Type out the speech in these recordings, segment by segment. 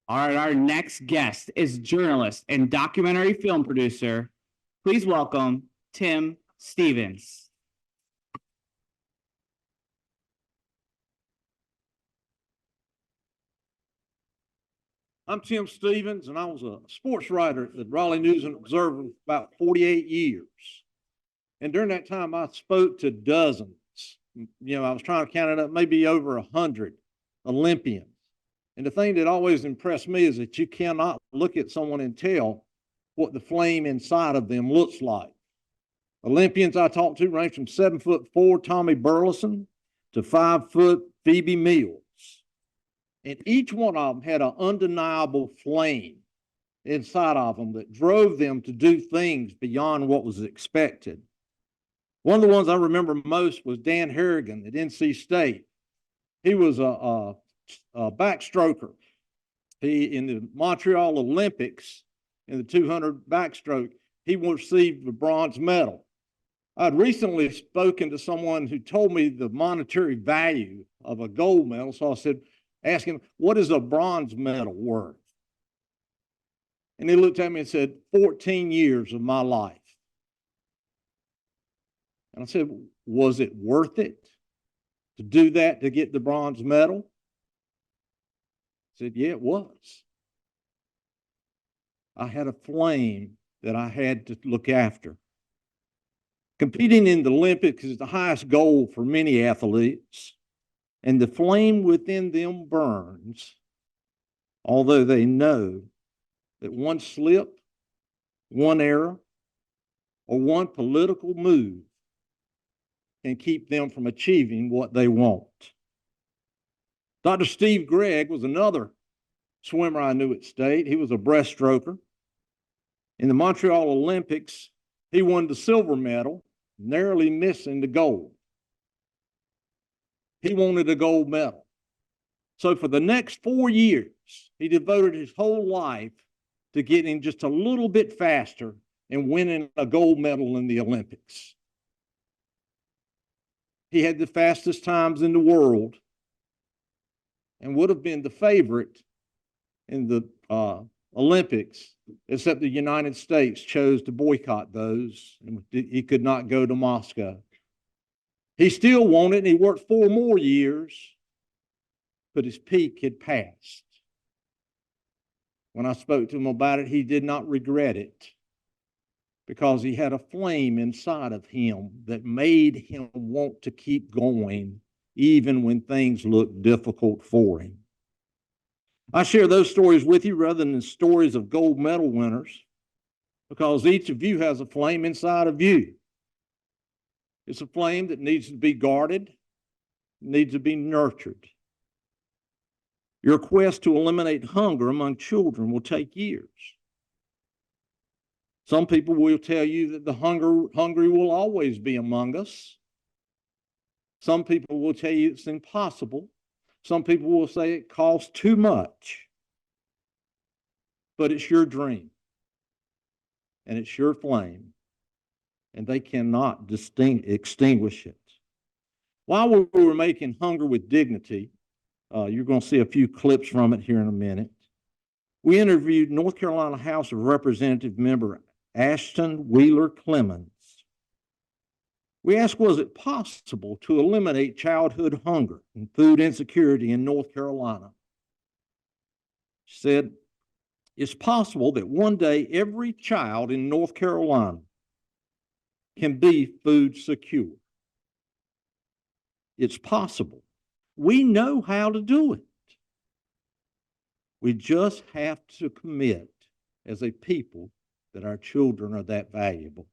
All right, our next guest is journalist and documentary film producer. Please welcome Tim Stevens. I'm Tim Stevens, and I was a sports writer at the Raleigh News and Observer for about 48 years. And during that time, I spoke to dozens. I was trying to count it up, maybe over 100 Olympians. And the thing that always impressed me is that you cannot look at someone and tell what the flame inside of them looks like. Olympians I talked to range from 7'4" Tommy Burleson to 5' Phoebe Mills. And each one of them had an undeniable flame inside of them that drove them to do things beyond what was expected. One of the ones I remember most was Dan Harrigan at NC State. He was a backstroker. In the Montreal Olympics, in the 200 backstroke, he received the bronze medal. I'd recently spoken to someone who told me the monetary value of a gold medal. So I said, ask him, what is a bronze medal worth? And he looked at me and said, 14 years of my life. And I said, was it worth it to do that to get the bronze medal? He said, yeah, it was. I had a flame that I had to look after. Competing in the Olympics is the highest goal for many athletes, and the flame within them burns, although they know that one slip, one error, or one political move can keep them from achieving what they want. Dr. Steve Gregg was another swimmer I knew at State. He was a breaststroker. In the Montreal Olympics, he won the silver medal, narrowly missing the gold. He wanted a gold medal. So for the next 4 years, he devoted his whole life to getting just a little bit faster and winning a gold medal in the Olympics. He had the fastest times in the world and would have been the favorite in the Olympics, except the United States chose to boycott those, and he could not go to Moscow. He still wanted, and he worked 4 more years, but his peak had passed. When I spoke to him about it, he did not regret it because he had a flame inside of him that made him want to keep going even when things looked difficult for him. I share those stories with you rather than stories of gold medal winners because each of you has a flame inside of you. It's a flame that needs to be guarded, needs to be nurtured. Your quest to eliminate hunger among children will take years. Some people will tell you that the hungry will always be among us. Some people will tell you it's impossible. Some people will say it costs too much. But it's your dream, and it's your flame, and they cannot extinguish it. While we were making Hunger with Dignity, you're going to see a few clips from it here in a minute. We interviewed North Carolina House of Representative member Ashton Wheeler Clemens. We asked, was it possible to eliminate childhood hunger and food insecurity in North Carolina? She said, it's possible that one day every child in North Carolina can be food secure. It's possible. We know how to do it. We just have to commit as a people that our children are that valuable.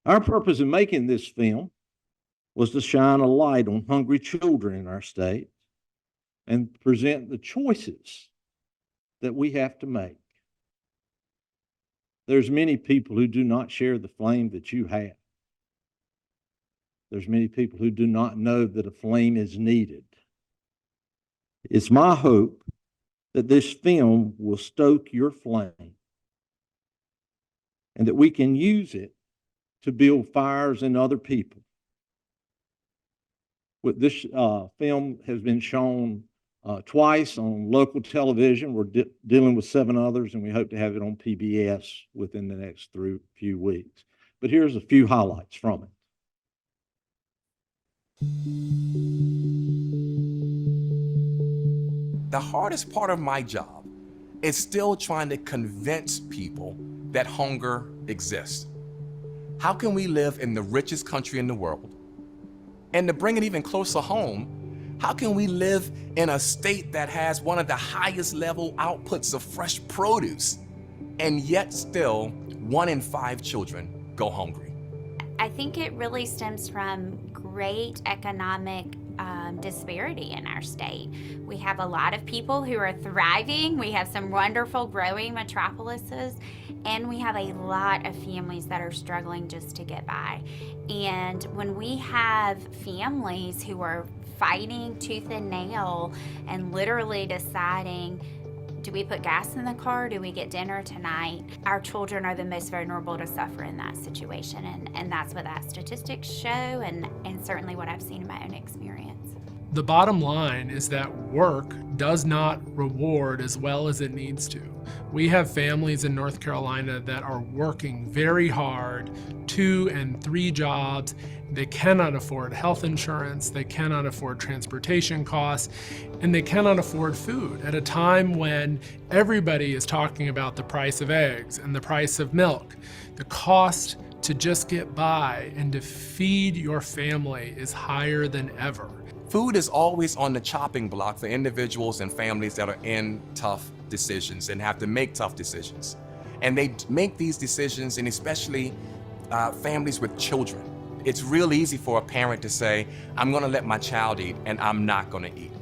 Our purpose in making this film was to shine a light on hungry children in our state and present the choices that we have to make. There's many people who do not share the flame that you have. There's many people who do not know that a flame is needed. It's my hope that this film will stoke your flame and that we can use it to build fires in other people. This film has been shown twice on local television. We're dealing with 7 others, and we hope to have it on PBS within the next few weeks. But here's a few highlights from it. The hardest part of my job is still trying to convince people that hunger exists. How can we live in the richest country in the world? And to bring it even closer home, how can we live in a state that has one of the highest level outputs of fresh produce, and yet still 1 in 5 children go hungry? I think it really stems from great economic disparity in our state. We have a lot of people who are thriving. We have some wonderful growing metropolises, and we have a lot of families that are struggling just to get by. And when we have families who are fighting tooth and nail and literally deciding, do we put gas in the car? Do we get dinner tonight? Our children are the most vulnerable to suffer in that situation. And that's what that statistics show, and certainly what I've seen in my own experience. The bottom line is that work does not reward as well as it needs to. We have families in North Carolina that are working very hard, 2 and 3 jobs. They cannot afford health insurance, they cannot afford transportation costs, and they cannot afford food at a time when everybody is talking about the price of eggs and the price of milk. The cost to just get by and to feed your family is higher than ever. Food is always on the chopping block for individuals and families that are in tough decisions and have to make tough decisions. And they make these decisions, and especially families with children. It's real easy for a parent to say, I'm gonna let my child eat and I'm not gonna eat.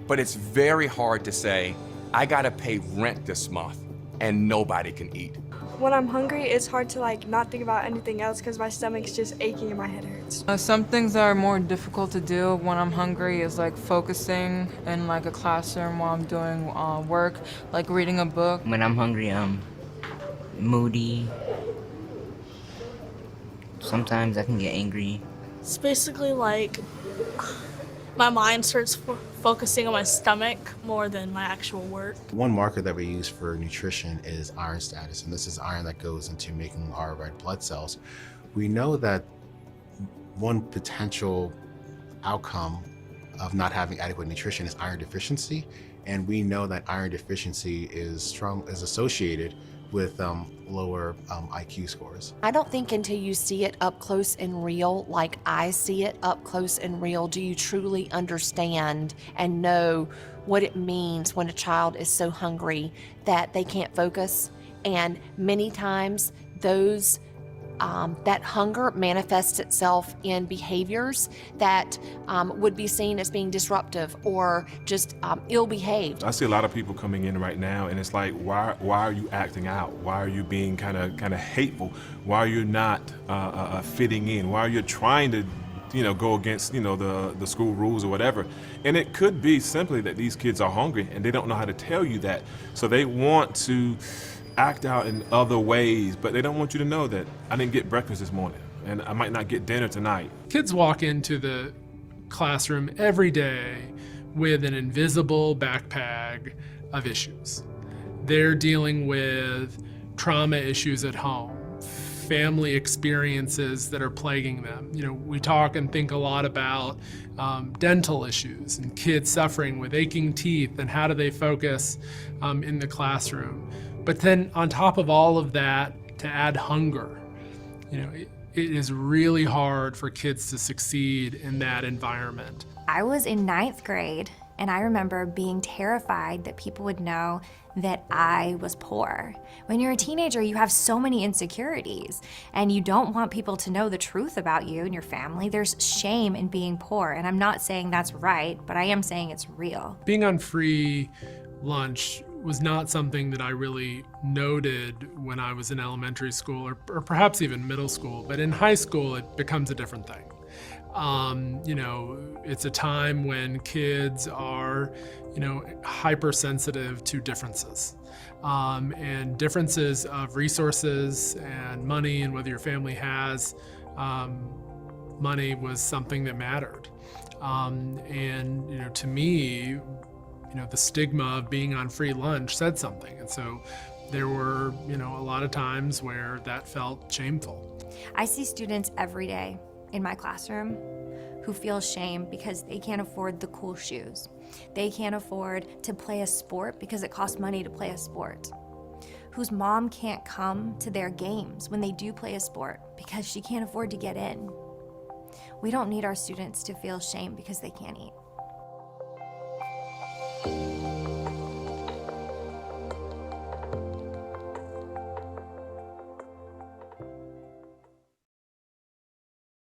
But it's very hard to say, I gotta pay rent this month and nobody can eat. When I'm hungry, it's hard to not think about anything else because my stomach's just aching and my head hurts. Some things that are more difficult to do when I'm hungry is focusing in a classroom while I'm doing work, like reading a book. When I'm hungry, I'm moody. Sometimes I can get angry. It's basically my mind starts focusing on my stomach more than my actual work. One marker that we use for nutrition is iron status, and this is iron that goes into making our red blood cells. We know that one potential outcome of not having adequate nutrition is iron deficiency, and we know that iron deficiency is associated with lower IQ scores. I don't think until you see it up close and real, like I see it up close and real, do you truly understand and know what it means when a child is so hungry that they can't focus. And many times those that hunger manifests itself in behaviors that would be seen as being disruptive or just ill-behaved. I see a lot of people coming in right now, and it's like, why are you acting out? Why are you being kind of hateful? Why are you not fitting in? Why are you trying to go against the school rules or whatever? And it could be simply that these kids are hungry and they don't know how to tell you that, so they want to act out in other ways, but they don't want you to know that I didn't get breakfast this morning and I might not get dinner tonight. Kids walk into the classroom every day with an invisible backpack of issues. They're dealing with trauma issues at home, family experiences that are plaguing them. We talk and think a lot about dental issues and kids suffering with aching teeth and how do they focus in the classroom. But then on top of all of that, to add hunger, it is really hard for kids to succeed in that environment. I was in 9th grade, and I remember being terrified that people would know that I was poor. When you're a teenager, you have so many insecurities, and you don't want people to know the truth about you and your family. There's shame in being poor, and I'm not saying that's right, but I am saying it's real. Being on free lunch was not something that I really noted when I was in elementary school or perhaps even middle school, but in high school it becomes a different thing. It's a time when kids are, hypersensitive to differences. And differences of resources and money and whether your family has money was something that mattered. To me, the stigma of being on free lunch said something. And so there were, a lot of times where that felt shameful. I see students every day in my classroom who feel shame because they can't afford the cool shoes. They can't afford to play a sport because it costs money to play a sport. Whose mom can't come to their games when they do play a sport because she can't afford to get in. We don't need our students to feel shame because they can't eat.